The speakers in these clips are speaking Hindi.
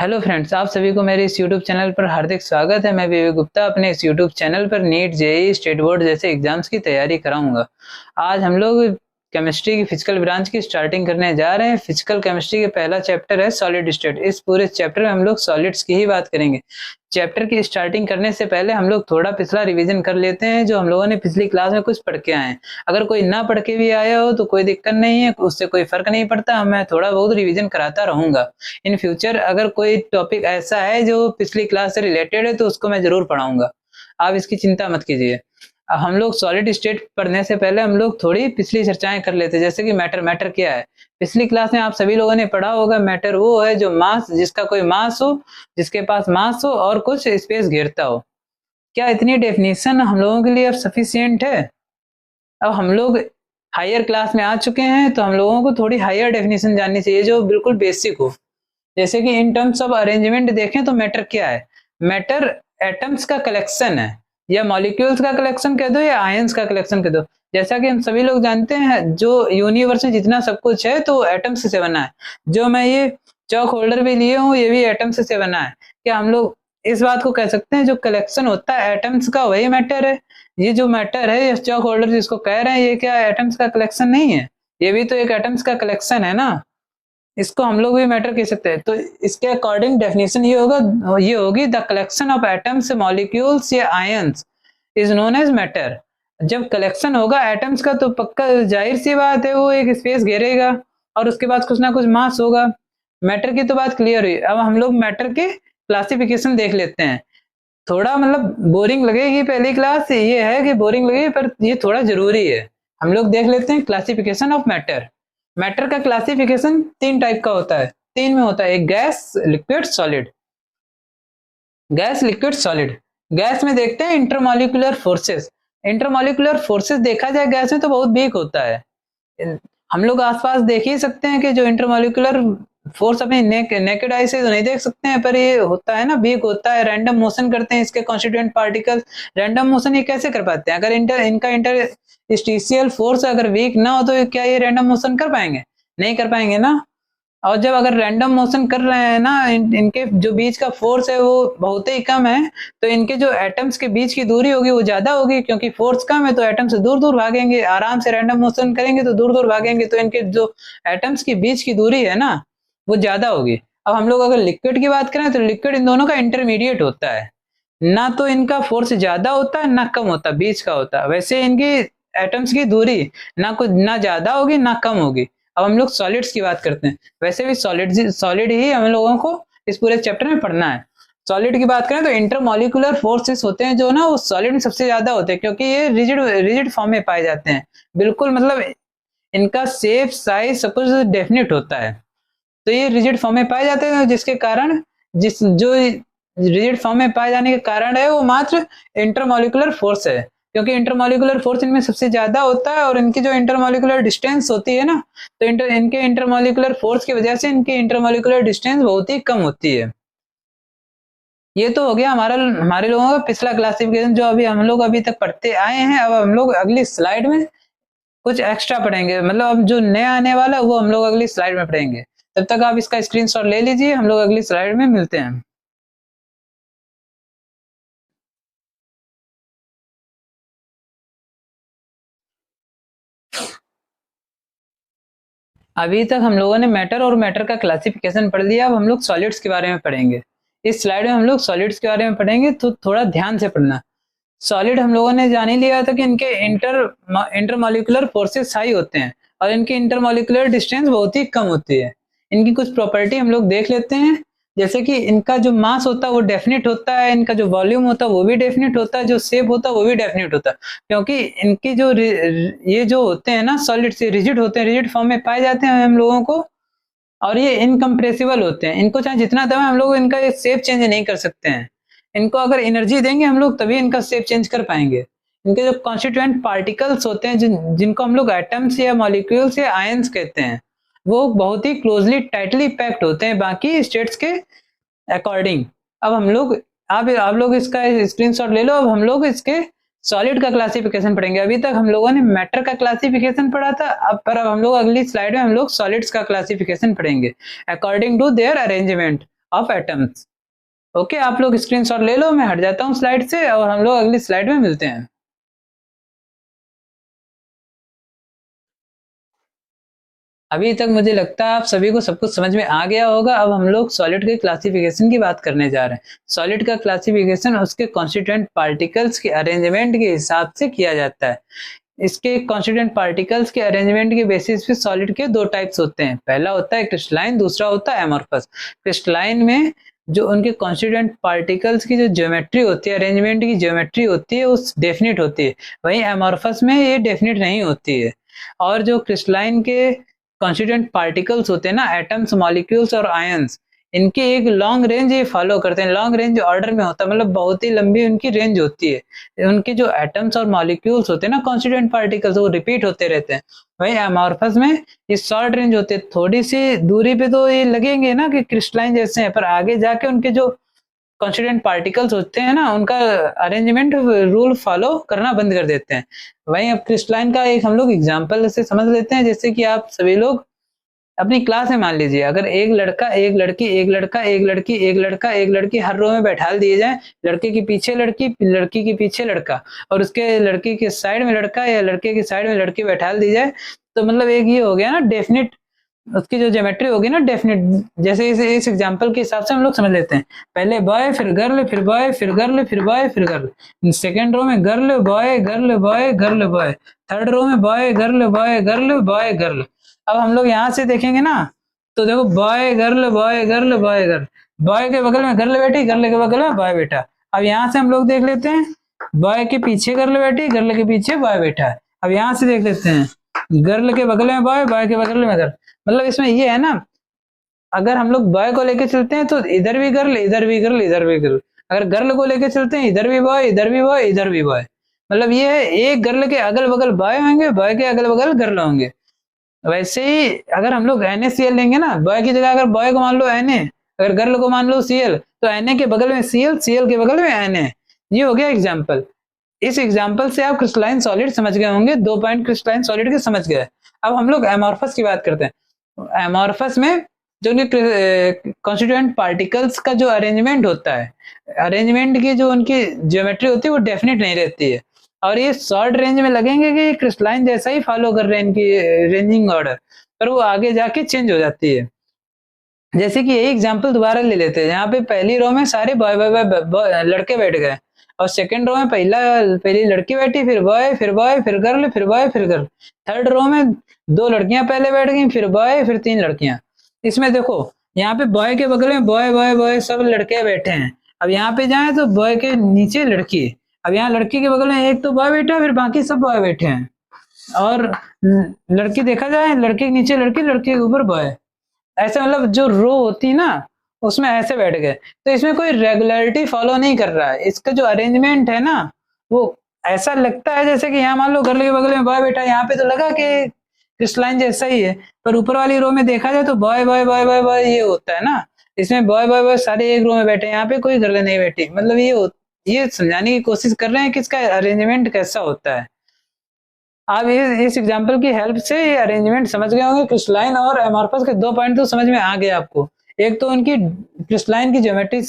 हेलो फ्रेंड्स, आप सभी को मेरे इस यूट्यूब चैनल पर हार्दिक स्वागत है। मैं विवेक गुप्ता अपने इस यूट्यूब चैनल पर नीट, जेईई, स्टेट बोर्ड जैसे एग्जाम्स की तैयारी कराऊंगा। आज हम लोग केमिस्ट्री की फिजिकल ब्रांच की स्टार्टिंग करने जा रहे हैं। फिजिकल केमिस्ट्री का पहला चैप्टर है सॉलिड स्टेट। इस पूरे चैप्टर में हम लोग सॉलिड्स की ही बात करेंगे। चैप्टर की स्टार्टिंग करने से पहले हम लोग थोड़ा पिछला रिवीजन कर लेते हैं, जो हम लोगों ने पिछली क्लास में कुछ पढ़ के आए हैं। अगर कोई ना पढ़ के भी आया हो तो कोई दिक्कत नहीं है, उससे कोई फर्क नहीं पड़ता। मैं थोड़ा बहुत रिवीजन कराता रहूंगा। इन फ्यूचर अगर कोई टॉपिक ऐसा है जो पिछली क्लास से रिलेटेड है तो उसको मैं जरूर पढ़ाऊंगा, आप इसकी चिंता मत कीजिए। अब हम लोग सॉलिड स्टेट पढ़ने से पहले हम लोग थोड़ी पिछली चर्चाएं कर लेते हैं, जैसे कि मैटर क्या है। पिछली क्लास में आप सभी लोगों ने पढ़ा होगा, मैटर वो है जो मास, जिसका कोई मास हो, जिसके पास मास हो और कुछ स्पेस घेरता हो। क्या इतनी डेफिनेशन हम लोगों के लिए अब सफिशिएंट है? अब हम लोग हायर क्लास में आ चुके हैं तो हम लोगों को थोड़ी हायर डेफिनेशन जाननी चाहिए जो बिल्कुल बेसिक हो। जैसे कि इन टर्म्स ऑफ अरेंजमेंट देखें तो मैटर क्या है? मैटर एटम्स का कलेक्शन है, या मॉलिक्यूल्स का कलेक्शन कह दो या आयंस का कलेक्शन कह दो। जैसा कि हम सभी लोग जानते हैं, जो यूनिवर्स में जितना सब कुछ है तो एटम्स से बना है। जो मैं ये चौक होल्डर भी लिए हूँ ये भी एटम्स से बना है। क्या हम लोग इस बात को कह सकते हैं जो कलेक्शन होता है एटम्स का वही मैटर है? ये जो मैटर है, ये चौक होल्डर जिसको कह रहे हैं, ये क्या एटम्स का कलेक्शन नहीं है? ये भी तो एक एटम्स का कलेक्शन है ना। इसको हम लोग भी मैटर कह सकते हैं। तो इसके अकॉर्डिंग डेफिनेशन ये होगी the collection of atoms, molecules या ions is known as matter. जब कलेक्शन होगा एटम्स का तो पक्का जाहिर सी बात है वो एक स्पेस घेरेगा और उसके बाद कुछ ना कुछ मास होगा। मैटर की तो बात क्लियर हुई। अब हम लोग मैटर के क्लासिफिकेशन देख लेते हैं। थोड़ा मतलब बोरिंग लगेगी पहली क्लास, ये है कि बोरिंग लगेगी पर ये थोड़ा जरूरी है। हम लोग देख लेते हैं क्लासिफिकेशन ऑफ मैटर। मैटर का क्लासिफिकेशन तीन टाइप का होता है, तीन में होता है। एक gas, liquid, solid. Gas, liquid, solid. Gas में देखते हैं इंटरमॉलिक्यूलर फोर्सेस। इंटरमॉलिक्यूलर फोर्सेस देखा जाए गैस में तो बहुत वीक होता है। हम लोग आसपास देख ही सकते हैं कि जो इंटरमॉलिक्यूलर फोर्स अपने नेकेड आई से तो नहीं देख सकते हैं, पर ये होता है ना, वीक होता है। रैंडम मोशन करते हैं इसके कॉन्स्टिट्यूएंट पार्टिकल्स। रैंडम मोशन ये कैसे कर पाते हैं? अगर इनका इंटरस्टिशियल फोर्स अगर वीक ना हो तो क्या ये रैंडम मोशन कर पाएंगे? नहीं कर पाएंगे ना। और जब अगर रैंडम मोशन कर रहे हैं ना, इनके जो बीच का फोर्स है वो बहुत ही कम है, तो इनके जो एटम्स के बीच की दूरी होगी वो ज्यादा होगी, क्योंकि फोर्स कम है तो एटम से दूर दूर भागेंगे। आराम से रैंडम मोशन करेंगे तो दूर दूर भागेंगे, तो इनके जो एटम्स की बीच की दूरी है ना वो ज्यादा होगी। अब हम लोग अगर लिक्विड की बात करें तो लिक्विड इन दोनों का इंटरमीडिएट होता है। ना तो इनका फोर्स ज्यादा होता है ना कम होता, बीच का होता है। वैसे इनकी एटम्स की दूरी ना ज्यादा होगी ना कम होगी। अब हम लोग सॉलिड्स की बात करते हैं। वैसे भी सॉलिड ही हम लोगों को इस पूरे चैप्टर में पढ़ना है। सॉलिड की बात करें तो इंटरमॉलिक्यूलर फोर्सेस होते हैं जो ना वो सॉलिड में सबसे ज्यादा होते हैं, क्योंकि ये रिजिड फॉर्म में पाए जाते हैं। बिल्कुल मतलब इनका शेप, साइज सब कुछ डेफिनेट होता है। तो ये रिजिड फॉर्म में पाए जाते हैं, जिसके कारण जो रिजिड फॉर्म में पाए जाने के कारण है वो मात्र इंटरमॉलिक्यूलर फोर्स है, क्योंकि इंटरमॉलिक्यूलर फोर्स इनमें सबसे ज्यादा होता है। और इनकी जो इंटरमॉलिक्यूलर डिस्टेंस होती है ना, तो इनके इंटरमॉलिक्यूलर फोर्स की वजह से इनकी इंटरमॉलिक्यूलर डिस्टेंस बहुत ही कम होती है। ये तो हो गया हमारे लोगों का पिछला क्लासिफिकेशन जो अभी हम लोग अभी तक पढ़ते आए हैं। अब हम लोग अगली स्लाइड में कुछ एक्स्ट्रा पढ़ेंगे, मतलब अब जो नया आने वाला है वो हम लोग अगली स्लाइड में पढ़ेंगे। तब तक आप इसका स्क्रीनशॉट ले लीजिए, हम लोग अगली स्लाइड में मिलते हैं। अभी तक हम लोगों ने मैटर और मैटर का क्लासिफिकेशन पढ़ लिया। अब हम लोग सॉलिड्स के बारे में पढ़ेंगे। इस स्लाइड में हम लोग सॉलिड्स के बारे में पढ़ेंगे, तो थोड़ा ध्यान से पढ़ना। सॉलिड हम लोगों ने जान ही लिया था कि इनके इंटरमॉलिक्यूलर फोर्सेस हाई होते हैं और इनकी इंटरमॉलिक्यूलर डिस्टेंस बहुत ही कम होती है। इनकी कुछ प्रॉपर्टी हम लोग देख लेते हैं, जैसे कि इनका जो मास होता है वो डेफिनेट होता है, इनका जो वॉल्यूम होता है वो भी डेफिनेट होता है, जो शेप होता है वो भी डेफिनेट होता है। क्योंकि इनकी जो ये जो होते हैं ना सॉलिड से रिजिड होते हैं, रिजिड फॉर्म में पाए जाते हैं हम लोगों को। और ये इनकम्प्रेसिबल होते हैं, इनको चाहे जितना दबाएं हम लोग इनका शेप चेंज नहीं कर सकते हैं। इनको अगर एनर्जी देंगे हम लोग तभी इनका शेप चेंज कर पाएंगे। इनके जो कॉन्स्टिट्यूएंट पार्टिकल्स होते हैं जिनको हम लोग एटम्स या मॉलिक्यूल्स या आयंस कहते हैं, वो बहुत ही क्लोजली टाइटली पैक्ड होते हैं बाकी स्टेट्स के अकॉर्डिंग। अब हम लोग आप लोग इसका स्क्रीनशॉट ले लो। अब हम लोग इसके सॉलिड का क्लासिफिकेशन पढ़ेंगे। अभी तक हम लोगों ने मैटर का क्लासिफिकेशन पढ़ा था, अब हम लोग अगली स्लाइड में हम लोग सॉलिड्स का क्लासिफिकेशन पढ़ेंगे according to their arrangement of atoms. Okay, आप लोग स्क्रीनशॉट ले लो, मैं हट जाता हूँ स्लाइड से और हम लोग अगली स्लाइड में मिलते हैं। अभी तक मुझे लगता है आप सभी को सब कुछ समझ में आ गया होगा। अब हम लोग सॉलिड के क्लासिफिकेशन की बात करने जा रहे हैं। सॉलिड का क्लासिफिकेशन उसके कॉन्स्टिट्यूएंट पार्टिकल्स के अरेंजमेंट के हिसाब से किया जाता है। इसके कॉन्स्टिट्यूएंट पार्टिकल्स के अरेंजमेंट के बेसिस पे सॉलिड के दो टाइप्स होते हैं। पहला होता है क्रिस्टलाइन, दूसरा होता है एमॉर्फस। क्रिस्टलाइन में जो उनके कॉन्स्टिट्यूएंट पार्टिकल्स की जो ज्योमेट्री होती है, अरेंजमेंट की ज्योमेट्री होती है, उस डेफिनिट होती है। वहीं एमॉर्फस में ये डेफिनिट नहीं होती है। और जो क्रिस्टलाइन के कॉन्स्टिट्यूएंट पार्टिकल्स होते हैं ना, एटम्स, मॉलिक्यूल्स और आयंस, इनकी एक लॉन्ग रेंज ये फॉलो करते हैं। लॉन्ग रेंज ऑर्डर में होता है, मतलब बहुत ही लंबी उनकी रेंज होती है। उनके जो एटम्स और मॉलिक्यूल्स होते हैं ना, कॉन्स्टिट्यूएंट पार्टिकल्स, वो रिपीट होते रहते हैं। वही एमॉर्फस में ये शॉर्ट रेंज होते हैं। थोड़ी सी दूरी पे तो ये लगेंगे ना कि क्रिस्टलाइन जैसे हैं, पर आगे जाके उनके जो कॉन्स्टिट्यूएंट पार्टिकल्स होते हैं ना, उनका अरेंजमेंट रूल फॉलो करना बंद कर देते हैं। वहीं अब क्रिस्टलाइन का एक हम लोग एग्जाम्पल से समझ लेते हैं। जैसे कि आप सभी लोग अपनी क्लास में मान लीजिए, अगर एक लड़का, एक लड़की, एक लड़का, एक लड़की, एक लड़का, एक लड़की हर रो में बैठा दिए जाए, लड़के के पीछे लड़की, लड़की के पीछे लड़का, और उसके लड़की के साइड में लड़का या लड़के के साइड में लड़की बैठा दी जाए, तो मतलब एक ये हो गया ना डेफिनिट, उसकी जो ज्योमेट्री होगी ना डेफिनिट। जैसे इस एग्जांपल के हिसाब से हम लोग समझ लेते हैं। पहले बॉय, फिर गर्ल, फिर बॉय, फिर गर्ल, फिर बॉय, फिर गर्ल। सेकंड रो में girl boy, girl boy, girl boy. Third row में boy girl, boy girl, boy girl. अब हम लोग यहाँ से देखेंगे ना, तो देखो boy girl, boy girl, boy girl. Boy के बगल में गर्ल बैठी, गर्ल के बगल में बॉय बैठा। अब यहाँ से हम लोग देख लेते हैं, बॉय के पीछे गर्ल बैठी, गर्ल के पीछे बॉय बैठा है। अब यहाँ से देख लेते हैं, गर्ल के बगल में बॉय, बॉय के बगल में गर्ल। मतलब इसमें ये है ना, अगर हम लोग बॉय को लेके चलते हैं तो इधर भी गर्ल, इधर भी गर्ल, इधर भी गर्ल। अगर गर्ल को लेके चलते हैं, इधर भी बॉय, इधर भी बॉय, इधर भी बॉय। मतलब ये है, एक गर्ल के अगल बगल बॉय होंगे, बॉय के अगल बगल गर्ल होंगे। वैसे ही अगर हम लोग NaCl लेंगे ना, बॉय की जगह अगर बॉय को मान लो Na, अगर गर्ल को मान लो Cl, तो Na के बगल में Cl, Cl के बगल में Na। ये हो गया एग्जाम्पल। इस एग्जाम्पल से आप क्रिस्टलाइन सॉलिड समझ गए होंगे, 2 पॉइंट क्रिस्टलाइन सॉलिड के समझ गए। अब हम लोग एमॉर्फस की बात करते हैं। एमॉर्फस में जो कॉन्स्टिट्यूएंट पार्टिकल्स का जो अरेंजमेंट होता है, अरेंजमेंट की जो उनकी ज्योमेट्री होती है वो डेफिनेट नहीं रहती है, और ये शॉर्ट रेंज में लगेंगे कि क्रिस्टलाइन जैसा ही फॉलो कर रहे हैं इनकी रेंजिंग ऑर्डर, पर वो आगे जाके चेंज हो जाती है। जैसे कि यही एग्जांपल दोबारा ले लेते हैं, यहाँ पे पहली रो में सारे बॉय बॉय बॉय लड़के बैठ गए, और सेकंड रो में पहली लड़की बैठी, फिर बॉय, फिर बॉय, फिर गर्ल, फिर बॉय, फिर गर्ल। थर्ड रो में 2 लड़कियां पहले बैठ गई, फिर बॉय, फिर 3 लड़कियां। इसमें देखो, यहाँ पे बॉय के बगल में बॉय बॉय बॉय सब लड़के बैठे हैं। अब यहाँ पे जाए तो बॉय के नीचे लड़की। अब यहाँ लड़की के बगल में एक तो बॉय बैठा है, फिर बाकी सब बॉय बैठे हैं। और लड़की देखा जाए, लड़के के नीचे लड़की, लड़के के ऊपर बॉय। ऐसे मतलब जो रो होती है ना, उसमें ऐसे बैठ गए। तो इसमें कोई रेगुलरिटी फॉलो नहीं कर रहा है। इसका जो अरेंजमेंट है ना, वो ऐसा लगता है जैसे कि यहाँ मान लो गर्ल के बगल में बॉय बैठा है, यहाँ पे तो लगा कि क्रिस्टलाइन जैसा ही है, पर ऊपर वाली रो में देखा जाए तो boy boy boy boy boy ये होता है ना। इसमें बॉय बॉय बॉय सारे एक रो में बैठे हैं, यहाँ पे कोई गर्ल नहीं बैठी। मतलब ये समझाने की कोशिश कर रहे हैं कि इसका अरेंजमेंट कैसा होता है। आप इस एग्जांपल की हेल्प से ये अरेंजमेंट समझ गए होंगे। क्रिस्टलाइन और एमॉर्फस के 2 पॉइंट तो समझ में आ गए आपको। एक तो उनकी क्रिस्टलाइन की ज्योमेट्री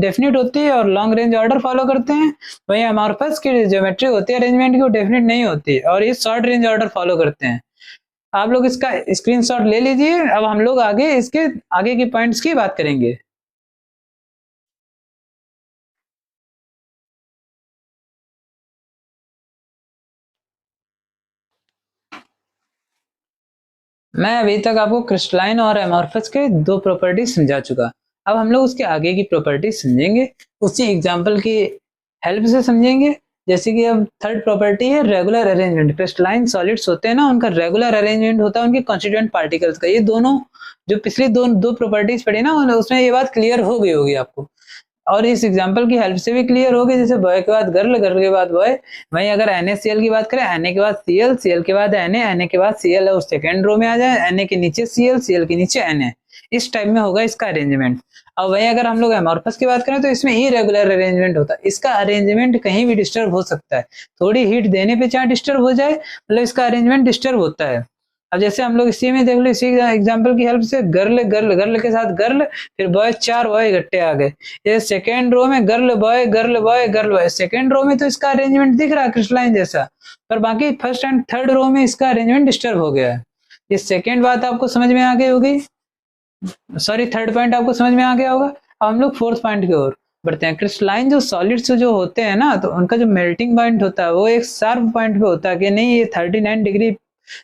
डेफिनेट होती है और लॉन्ग रेंज ऑर्डर फॉलो करते हैं, वहीं एमॉर्फस की ज्योमेट्री होती है अरेंजमेंट की, वो डेफिनेट नहीं होती और ये शॉर्ट रेंज ऑर्डर फॉलो करते हैं। आप लोग इसका स्क्रीनशॉट ले लीजिए। अब हम लोग आगे इसके आगे की पॉइंट्स की बात करेंगे। मैं अभी तक आपको क्रिस्टलाइन और एमॉर्फस के 2 प्रॉपर्टीज समझा चुका। अब हम लोग उसके आगे की प्रॉपर्टीज समझेंगे, उसी एग्जांपल की हेल्प से समझेंगे। जैसे कि अब थर्ड प्रॉपर्टी है रेगुलर अरेंजमेंट। क्रिस्टलाइन सॉलिड्स होते हैं ना, उनका रेगुलर अरेंजमेंट होता है उनके कॉन्स्टिट्यूएंट पार्टिकल्स का। ये दोनों जो पिछली दो प्रॉपर्टीज पढ़ी ना, उसमें ये बात क्लियर हो गई होगी आपको, और इस एग्जांपल की हेल्प से भी क्लियर हो गई। जैसे बॉय के बाद गर्ल, गर्ल के बाद बॉय। वहीं अगर NaCl की बात करें, Na के बाद Cl, Cl के बाद Na के बाद Cl है, उस सेकेंड रो में आ जाए, Na के नीचे Cl, Cl के नीचे Na। इस टाइप में होगा इसका अरेंजमेंट। अब वहीं अगर हम लोग एमॉर्फस की बात करें तो इसमें इरेगुलर अरेंजमेंट होता है। इसका अरेंजमेंट कहीं भी डिस्टर्ब हो सकता है, थोड़ी हीट देने पे चाहे डिस्टर्ब हो जाए, मतलब इसका अरेंजमेंट डिस्टर्ब होता है। अब जैसे हम लोग इसी में देख लो, इसी एग्जांपल की हेल्प से गर्ल गर्ल गर्ल के साथ गर्ल, फिर बॉय, 4 बॉय इकट्ठे आ गए। ये सेकेंड रो में girl boy girl boy girl boy, second row में तो इसका अरेंजमेंट दिख रहा है क्रिस्टलाइन जैसा, पर बाकी फर्स्ट एंड थर्ड रो में इसका अरेंजमेंट डिस्टर्ब हो गया है। ये सेकेंड बात आपको समझ में आ गई होगी, सॉरी थर्ड पॉइंट आपको समझ में आ गया होगा। अब हम लोग फोर्थ पॉइंट की ओर बढ़ते हैं। क्रिस्टलाइन जो सॉलिड्स जो होते हैं ना, तो उनका जो मेल्टिंग पॉइंट होता है वो एक शार्प पॉइंट पे होता है कि नहीं ये 39 डिग्री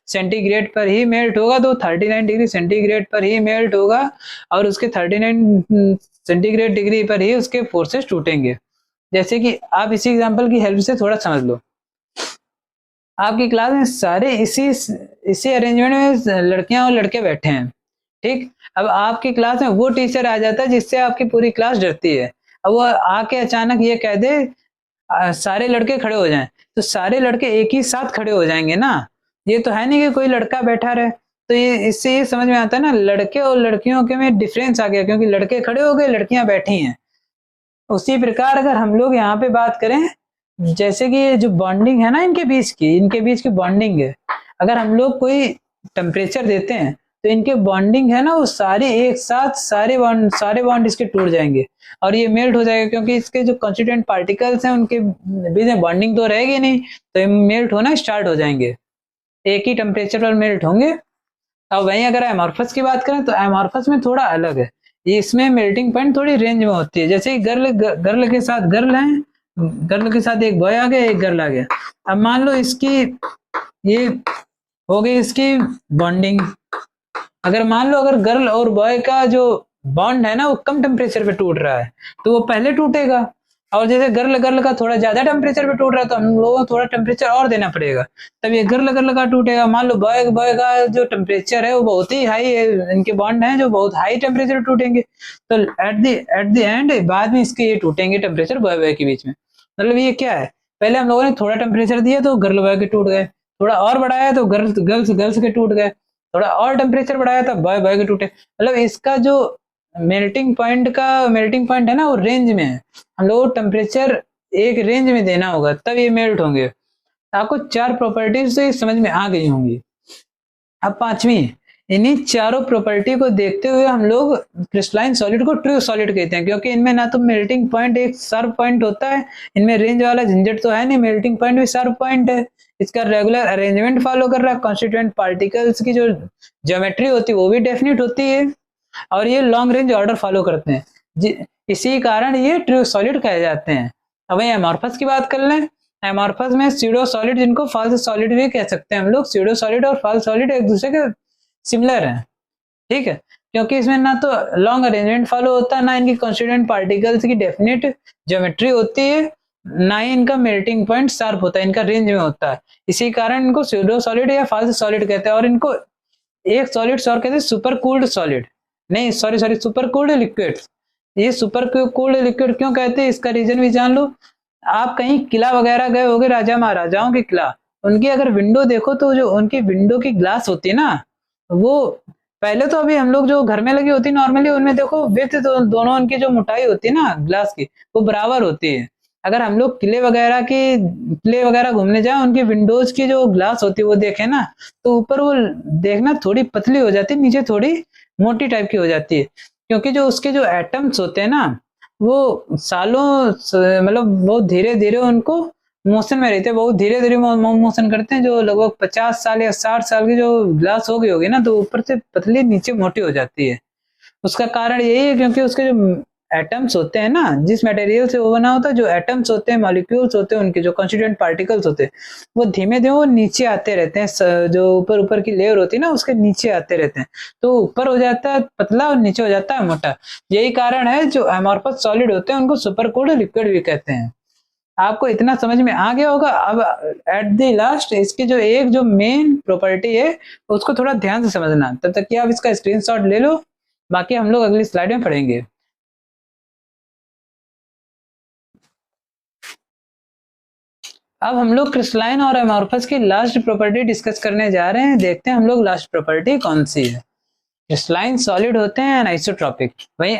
सेंटीग्रेड पर ही मेल्ट होगा, तो 39 डिग्री सेंटीग्रेड पर ही मेल्ट होगा और उसके 39 सेंटीग्रेड डिग्री पर ही उसके फोर्सेस टूटेंगे। जैसे कि आप इसी एग्जांपल की हेल्प से थोड़ा समझ लो। आपकी क्लास में सारे इसी अरेंजमेंट में लड़कियां और लड़के बैठे हैं, ठीक। अब आपकी क्लास में वो टीचर आ जाता है जिससे आपकी पूरी क्लास डरती है। अब वो आके अचानक ये कह दे सारे लड़के खड़े हो जाएं, तो सारे लड़के एक ही साथ खड़े हो जाएंगे ना, ये तो है नहीं कि कोई लड़का बैठा रहे। तो ये इससे ये समझ में आता है ना, लड़के और लड़कियों के में डिफरेंस आ गया, क्योंकि लड़के खड़े हो गए, लड़कियां बैठी हैं। उसी प्रकार अगर हम लोग यहाँ पे बात करें, जैसे कि ये जो बॉन्डिंग है ना इनके बीच की बॉन्डिंग है, अगर हम लोग कोई टेम्परेचर देते हैं तो इनके बॉन्डिंग है ना वो सारे एक साथ सारे बॉन्ड इसके टूट जाएंगे और ये मेल्ट हो जाएगा, क्योंकि इसके जो कॉन्स्टिट्यूएंट पार्टिकल्स हैं उनके बीच में बॉन्डिंग तो रहेगी नहीं, तो ये मेल्ट होना स्टार्ट हो जाएंगे, एक ही टेम्परेचर पर मेल्ट होंगे। अब वहीं अगर एमॉर्फस की बात करें तो एमॉर्फस में थोड़ा अलग है, ये इसमें मेल्टिंग पॉइंट थोड़ी रेंज में होती है। जैसे गर्ल के साथ गर्ल है, गर्ल के साथ एक बॉय आ गया, एक गर्ल आ गया। अब मान लो इसकी ये हो गई इसकी बॉन्डिंग। अगर मान लो अगर गर्ल और बॉय का जो बॉन्ड है ना वो कम टेम्परेचर पे टूट रहा है तो वो पहले टूटेगा, और जैसे गर्ल गर्ल का थोड़ा ज्यादा टेम्परेचर पे टूट रहा है तो हम लोगों को थोड़ा टेम्परेचर और देना पड़ेगा, तब ये गर्ल गर्ल का टूटेगा। मान लो बॉय बॉय का जो टेम्परेचर है वो बहुत ही हाई है, इनके बॉन्ड है जो बहुत हाई टेम्परेचर टूटेंगे, तो एट द एंड बाद में इसके ये टूटेंगे टेम्परेचर बॉय बॉय के बीच में। मतलब ये क्या है, पहले हम लोगों ने थोड़ा टेम्परेचर दिया तो गर्ल बॉय के टूट गए, थोड़ा और बढ़ाया तो गर्ल्स गर्ल्स के टूट गए, थोड़ा और टेम्परेचर बढ़ाया तो बॉय बॉय के टूटे। मतलब इसका जो मेल्टिंग पॉइंट है ना वो रेंज में है, हम लोग टेम्परेचर एक रेंज में देना होगा तब ये मेल्ट होंगे। आपको 4 प्रॉपर्टीज तो ये समझ में आ गई होंगी। अब पांचवी, इन्हीं चारों प्रॉपर्टी को देखते हुए हम लोग क्रिस्टलाइन सॉलिड को ट्रू सॉलिड कहते हैं, क्योंकि इनमें ना तो मेल्टिंग पॉइंट एक शार्प पॉइंट होता है, इनमें रेंज वाला झंझट तो है नहीं, मेल्टिंग पॉइंट भी शार्प पॉइंट है, इसका रेगुलर अरेंजमेंट फॉलो कर रहा है, कॉन्स्टिट्यूएंट पार्टिकल्स की जो ज्योमेट्री होती है वो भी डेफिनेट होती है, और ये लॉन्ग रेंज ऑर्डर फॉलो करते हैं, इसी कारण ये ट्रू सॉलिड कहे जाते हैं। अब एमॉर्फस की बात कर लें, एमॉर्फस में स्यूडो सॉलिड जिनको फॉल्स सॉलिड भी कह सकते हैं हम लोग, स्यूडो सॉलिड और फॉल्स सॉलिड एक दूसरे के सिमिलर है, ठीक है, क्योंकि इसमें ना तो लॉन्ग अरेंजमेंट फॉलो होता है, ना इनकी कॉन्स्टिट्यूएंट पार्टिकल्स की डेफिनेट ज्योमेट्री होती है, ना ही इनका मेल्टिंग पॉइंट शार्प होता है, इनका रेंज में होता है, इसी कारण इनको स्यूडो सॉलिड या फॉल्स सॉलिड कहते हैं। और इनको एक सॉलिड्स और कहते हैं सुपर कूल्ड सॉलिड, नहीं सॉरी सुपर कूल्ड लिक्विड। ये सुपर कूल्ड लिक्विड क्यों कहते हैं इसका रीजन भी जान लो। आप कहीं किला वगैरह गए होगे, राजा महाराजाओं की किला, उनकी अगर विंडो देखो तो जो उनकी विंडो की ग्लास होती है ना, वो पहले तो अभी हम लोग जो घर में लगी होती नॉर्मली उनमें देखो विथ दोनों उनकी जो मोटाई होती है ना ग्लास की वो बराबर होती है। अगर हम लोग किले वगैरह घूमने जाए, उनकी विंडोज की जो ग्लास होती है वो देखें ना, तो ऊपर वो देखना थोड़ी पतली हो जाती है, नीचे थोड़ी मोटी टाइप की हो जाती है, क्योंकि जो उसके जो एटम्स होते हैं ना वो सालों मतलब बहुत धीरे धीरे उनको मोशन में रहते हैं, बहुत धीरे धीरे मोशन करते हैं, जो लगभग 50 साल या 60 साल की जो ग्लास हो गई होगी ना, तो ऊपर से पतली नीचे मोटी हो जाती है। उसका कारण यही है क्योंकि उसके जो एटम्स होते हैं ना, जिस मटेरियल से वो बना होता है, जो एटम्स होते हैं, मॉलिक्यूल्स होते हैं, उनके जो कॉन्स्टिट्यूएंट पार्टिकल्स होते हैं वो धीमे धीमे वो नीचे आते रहते हैं, जो ऊपर की लेयर होती है ना उसके नीचे आते रहते हैं, तो ऊपर हो जाता है पतला और नीचे हो जाता है मोटा। यही कारण है जो एमॉर्फस सॉलिड होते हैं उनको सुपर कूल्ड लिक्विड भी कहते हैं। आपको इतना समझ में आ गया होगा। अब एट द लास्ट इसकी जो मेन प्रॉपर्टी है उसको थोड़ा ध्यान से समझना, तब तक कि आप इसका स्क्रीनशॉट ले लो, बाकी हम लोग अगली स्लाइड में पढ़ेंगे। अब हम लोग क्रिस्टलाइन और एमॉर्फस की लास्ट प्रॉपर्टी डिस्कस करने जा रहे हैं। देखते हैं हम लोग लास्ट प्रॉपर्टी कौन सी है। क्रिस्टलाइन सॉलिड होते हैं एनाइसोट्रॉपिक, वही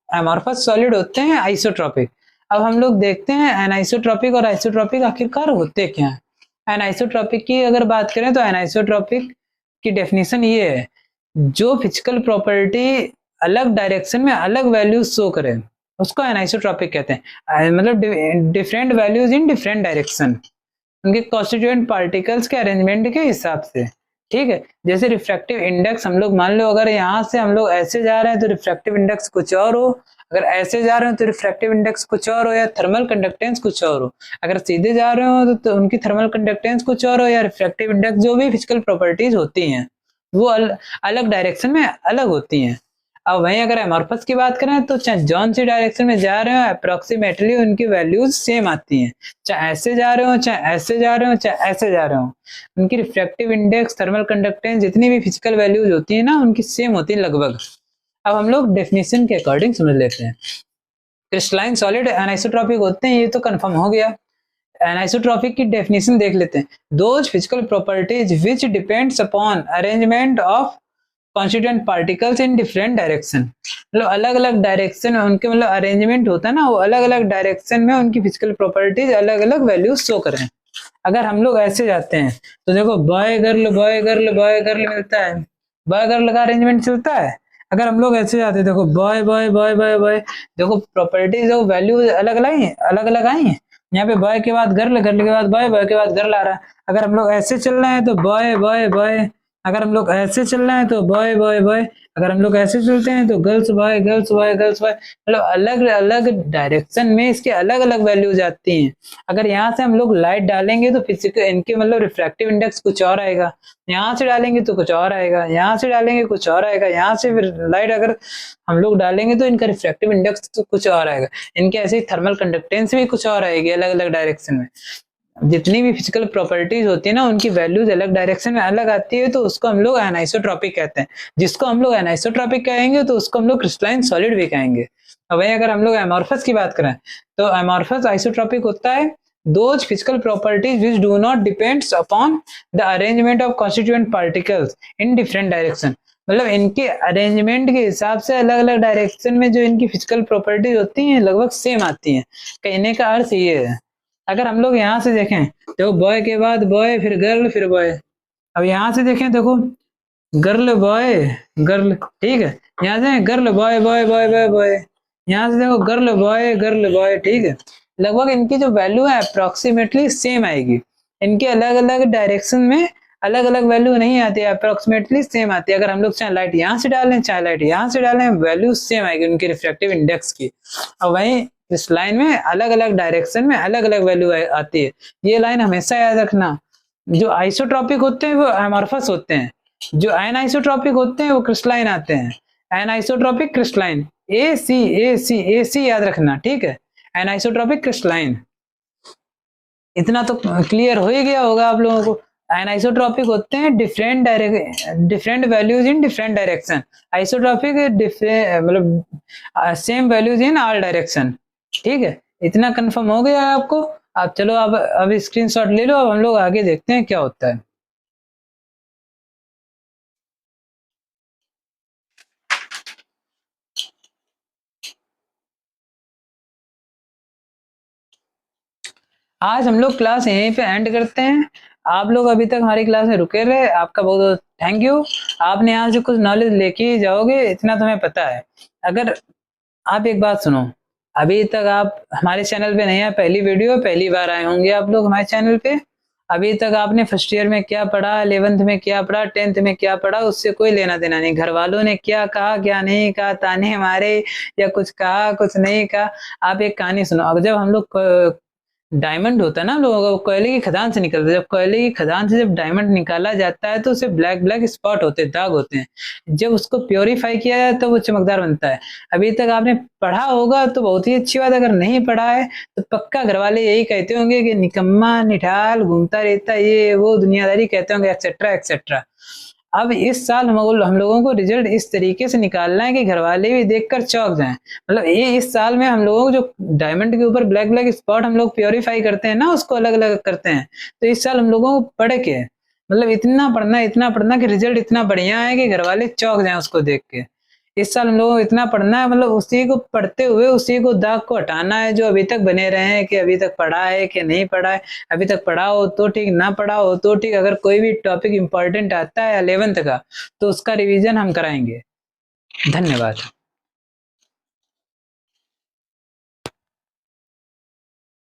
एमॉर्फस सॉलिड होते हैं आइसोट्रॉपिक। अब हम लोग देखते हैं एनाइसोट्रॉपिक और आइसोट्रॉपिक आखिरकार होते क्या हैं। एनाइसोट्रॉपिक की अगर बात करें तो एनाइसोट्रॉपिक की डेफिनेशन ये है, जो फिजिकल प्रॉपर्टी अलग डायरेक्शन में अलग वैल्यूज शो करे उसको एनाइसोट्रॉपिक कहते हैं। मतलब different values in different direction, उनके कॉन्स्टिट्यूएंट पार्टिकल्स के अरेंजमेंट के हिसाब से। ठीक है, जैसे रिफ्रैक्टिव इंडेक्स, हम लोग मान लो अगर यहाँ से हम लोग ऐसे जा रहे हैं तो रिफ्रैक्टिव इंडेक्स कुछ और हो, अगर ऐसे जा रहे हो तो रिफ्रैक्टिव इंडेक्स कुछ और हो, या थर्मल कंडक्टेंस कुछ और हो। अगर सीधे जा रहे हो तो उनकी थर्मल कंडक्टेंस कुछ और हो, या रिफ्रैक्टिव इंडेक्स, जो भी फिजिकल प्रॉपर्टीज होती हैं वो अलग डायरेक्शन में अलग होती हैं। अब वहीं अगर एमॉर्फस की बात करें तो चाहे जौन सी डायरेक्शन में जा रहे हो अप्रोक्सीमेटली उनकी वैल्यूज सेम आती हैं, चाहे ऐसे जा रहे हो, चाहे ऐसे जा रहे हो, चाहे ऐसे जा रहे हो। उनकी रिफ्रैक्टिव इंडेक्स, थर्मल कंडक्टेंस, जितनी भी फिजिकल वैल्यूज होती है ना उनकी सेम होती है लगभग। अब हम लोग डेफिनेशन के अकॉर्डिंग समझ लेते हैं। क्रिस्टलाइन सॉलिड एनाइसोट्रॉपिक होते हैं, ये तो कंफर्म हो गया। एनाइसोट्रॉपिक की डेफिनेशन देख लेते हैं। Those physical properties which depends upon arrangement of constituent particles in different direction, मतलब अलग अलग डायरेक्शन में उनके मतलब अरेंजमेंट होता है ना, वो अलग अलग डायरेक्शन में उनकी फिजिकल प्रॉपर्टीज अलग अलग वैल्यूज शो करें। अगर हम लोग ऐसे जाते हैं तो देखो boy girl boy girl boy girl मिलता है, बॉय गर्ल का अरेंजमेंट चलता है। अगर हम लोग ऐसे जाते हैं, देखो boy boy boy boy boy, देखो प्रॉपर्टीज जो वैल्यूज अलग अलग आई हैं। यहाँ पे बॉय के बाद गर्ल, गर्ल के बाद बॉय, बॉय के बाद गर्ल आ रहा है। अगर हम लोग ऐसे चल रहे हैं तो बॉय बॉय बॉय, अगर हम लोग ऐसे चल रहे हैं तो बॉय बॉय बॉय, अगर हम लोग ऐसे चलते हैं तो girls boy girls boy girls boy, मतलब अलग अलग डायरेक्शन में इसके अलग अलग वैल्यूज आती हैं। अगर यहाँ से हम लोग लाइट डालेंगे तो फिजिकल इनके मतलब रिफ्रैक्टिव इंडेक्स कुछ और आएगा, यहाँ से डालेंगे तो कुछ और आएगा, यहाँ से डालेंगे कुछ और आएगा, यहाँ से फिर लाइट अगर हम लोग डालेंगे तो इनका रिफ्रैक्टिव इंडेक्स तो कुछ और आएगा। इनके ऐसे ही थर्मल कंडक्टेंस भी कुछ और आएगी अलग अलग डायरेक्शन में। जितनी भी फिजिकल प्रॉपर्टीज होती है ना उनकी वैल्यूज अलग डायरेक्शन में अलग आती है, तो उसको हम लोग एनाइसोट्रॉपिक कहते हैं। जिसको हम लोग एनाइसोट्रॉपिक कहेंगे तो उसको हम लोग क्रिस्टलाइन सॉलिड भी कहेंगे। अब वही अगर हम लोग एमॉर्फस की बात करें तो एमॉर्फस आइसोट्रॉपिक होता है those physical properties which do not depends upon the arrangement of constituent particles in different direction, मतलब इनके अरेंजमेंट के हिसाब से अलग अलग डायरेक्शन में जो इनकी फिजिकल प्रॉपर्टीज होती हैं लगभग सेम आती हैं। कहने का अर्थ ये है, अगर हम लोग यहाँ से देखें तो बॉय के बाद बॉय, फिर गर्ल, फिर बॉय। अब यहाँ से देखें देखो गर्ल बॉय गर्ल, ठीक है। यहाँ से girl boy boy boy boy boy, यहाँ से देखो गर्ल बॉय, ठीक है। लगभग इनकी जो वैल्यू है अप्रोक्सीमेटली सेम आएगी। इनके अलग अलग डायरेक्शन में अलग अलग वैल्यू नहीं आती है, अप्रोक्सीमेटली सेम आती है। अगर हम लोग चाहे लाइट यहाँ से डालें चाहे लाइट यहाँ से डालें वैल्यू सेम आएगी उनकी रिफ्रैक्टिव इंडेक्स की। और वहीं इस लाइन में अलग अलग डायरेक्शन में अलग अलग वैल्यू आती है। ये लाइन हमेशा याद रखना। जो आइसोट्रॉपिक होते हैं वो एमॉर्फस होते हैं, जो एनाइसोट्रॉपिक होते हैं वो क्रिस्टलाइन आते हैं। एनाइसोट्रॉपिक क्रिस्टलाइन, ए सी याद रखना, ठीक है। एनाइसोट्रॉपिक क्रिस्टलाइन, इतना तो क्लियर हो ही गया होगा आप लोगों को। एनाइसोट्रॉपिक होते हैं different values in different direction, isotropic मतलब same values in all direction, ठीक है। इतना कंफर्म हो गया है आपको। अब चलो अब स्क्रीनशॉट ले लो, अब हम लोग आगे देखते हैं क्या होता है। आज हम लोग क्लास यहीं पे एंड करते हैं। आप लोग अभी तक हमारी क्लास में रुके रहे, आपका बहुत बहुत थैंक यू। आपने यहाँ से कुछ नॉलेज लेके ही जाओगे, इतना तुम्हें पता है। अगर आप एक बात सुनो, अभी तक आप हमारे चैनल पे नहीं आए, पहली वीडियो पहली बार आए होंगे आप लोग हमारे चैनल पे। अभी तक आपने फर्स्ट ईयर में क्या पढ़ा, 11th में क्या पढ़ा, 10th में क्या पढ़ा, उससे कोई लेना देना नहीं। घर वालों ने क्या कहा क्या नहीं कहा, ताने मारे या कुछ कहा कुछ नहीं कहा, आप एक कहानी सुनो। अब जब हम लोग डायमंड होता है ना लोगों का, कोयले की खदान से निकलता है, जब कोयले की खदान से जब डायमंड निकाला जाता है तो उसे ब्लैक ब्लैक स्पॉट होते हैं, दाग होते हैं। जब उसको प्योरीफाई किया जाए तो वो चमकदार बनता है। अभी तक आपने पढ़ा होगा तो बहुत ही अच्छी बात, अगर नहीं पढ़ा है तो पक्का घर वाले यही कहते होंगे कि निकम्मा निठाल घूमता रहता, ये वो दुनियादारी कहते होंगे, एक्सेट्रा एक्सेट्रा। अब इस साल हम लोगों को रिजल्ट इस तरीके से निकालना है कि घर वाले भी देखकर चौंक जाएं। मतलब ये इस साल में हम लोगों को जो डायमंड के ऊपर ब्लैक ब्लैक स्पॉट हम लोग प्योरीफाई करते हैं ना, उसको अलग अलग करते हैं। तो इस साल हम लोगों को पढ़ के मतलब इतना पढ़ना कि रिजल्ट इतना बढ़िया है कि घर वाले चौंक जाएं उसको देख के। इस साल हम लोगों को इतना पढ़ना है, मतलब उसी को पढ़ते हुए उसी को दाग को हटाना है जो अभी तक बने रहे हैं, कि अभी तक पढ़ा है कि नहीं पढ़ा है। अभी तक पढ़ा हो तो ठीक, ना पढ़ा हो तो ठीक। अगर कोई भी टॉपिक इंपॉर्टेंट आता है 11th का तो उसका रिवीजन हम कराएंगे। धन्यवाद।